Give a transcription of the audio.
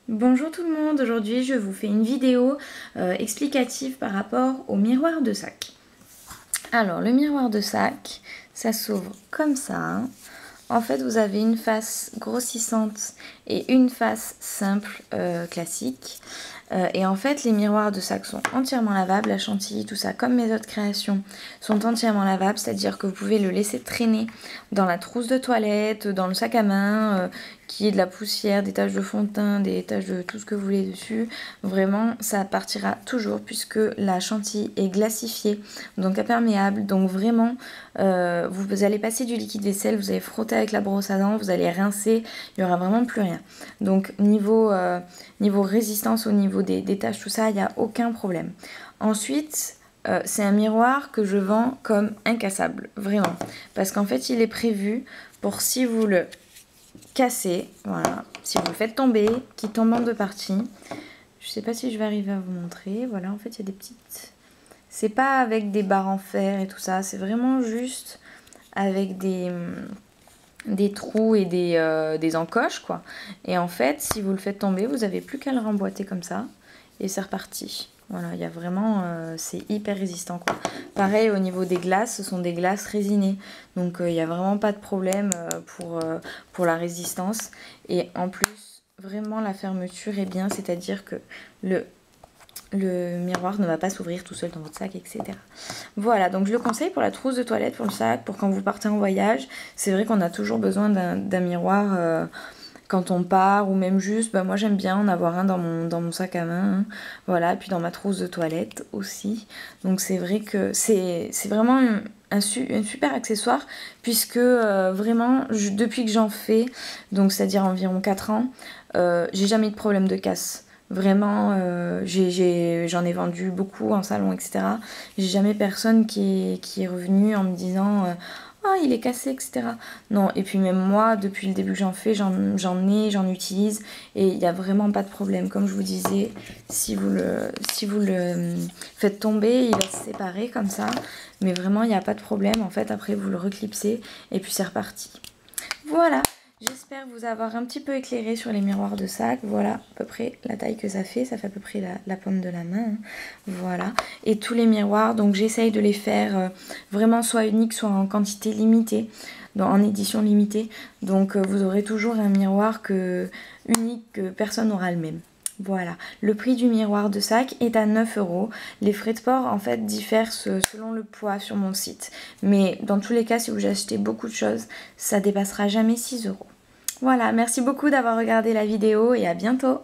Bonjour tout le monde, aujourd'hui je vous fais une vidéo explicative par rapport au miroir de sac. Alors le miroir de sac, ça s'ouvre comme ça. En fait vous avez une face grossissante et une face simple classique. Et en fait les miroirs de sac sont entièrement lavables, la chantilly, tout ça comme mes autres créations sont entièrement lavables, c'est-à-dire que vous pouvez le laisser traîner dans la trousse de toilette, dans le sac à main, qui est de la poussière, des taches de fond de teint, des taches de tout ce que vous voulez dessus. Vraiment ça partira toujours puisque la chantilly est glacifiée, donc imperméable, donc vraiment vous allez passer du liquide vaisselle, vous allez frotter avec la brosse à dents, vous allez rincer, il n'y aura vraiment plus rien. Donc niveau résistance, au niveau des taches, tout ça, il n'y a aucun problème. Ensuite, c'est un miroir que je vends comme incassable, vraiment. Parce qu'en fait, il est prévu pour si vous le cassez, voilà, si vous le faites tomber, qu'il tombe en deux parties. Je sais pas si je vais arriver à vous montrer. Voilà, en fait, il y a des petites... C'est pas avec des barres en fer et tout ça, c'est vraiment juste avec des trous et des encoches, quoi. Et en fait, si vous le faites tomber, vous n'avez plus qu'à le remboîter comme ça. Et c'est reparti. Voilà, il y a vraiment... c'est hyper résistant, quoi. Pareil, au niveau des glaces, ce sont des glaces résinées. Donc, il n'y a vraiment pas de problème pour la résistance. Et en plus, vraiment, la fermeture est bien. C'est-à-dire que le miroir ne va pas s'ouvrir tout seul dans votre sac, etc. Voilà, donc je le conseille pour la trousse de toilette, pour le sac, pour quand vous partez en voyage. C'est vrai qu'on a toujours besoin d'un miroir quand on part, ou même juste, moi j'aime bien en avoir un dans mon sac à main, hein. Voilà, puis dans ma trousse de toilette aussi. Donc c'est vrai que c'est vraiment un super accessoire, puisque vraiment, depuis que j'en fais, donc c'est-à-dire environ 4 ans, j'ai jamais eu de problème de casse. Vraiment, j'en ai vendu beaucoup en salon, etc. J'ai jamais personne qui est revenu en me disant ah, il est cassé, etc. Non, et puis même moi, depuis le début que j'en fais, j'en utilise et il n'y a vraiment pas de problème. Comme je vous disais, si vous le faites tomber, il va se séparer comme ça. Mais vraiment, il n'y a pas de problème. En fait, après, vous le reclipsez et puis c'est reparti. Voilà. J'espère vous avoir un petit peu éclairé sur les miroirs de sac. Voilà à peu près la taille que ça fait à peu près la paume de la main, hein. Voilà, et tous les miroirs, donc j'essaye de les faire vraiment soit uniques, soit en quantité limitée, en édition limitée. Donc vous aurez toujours un miroir unique, que personne n'aura le même. Voilà, le prix du miroir de sac est à 9 €. Les frais de port en fait diffèrent selon le poids sur mon site. Mais dans tous les cas, si vous achetez beaucoup de choses, ça dépassera jamais 6 €. Voilà, merci beaucoup d'avoir regardé la vidéo et à bientôt.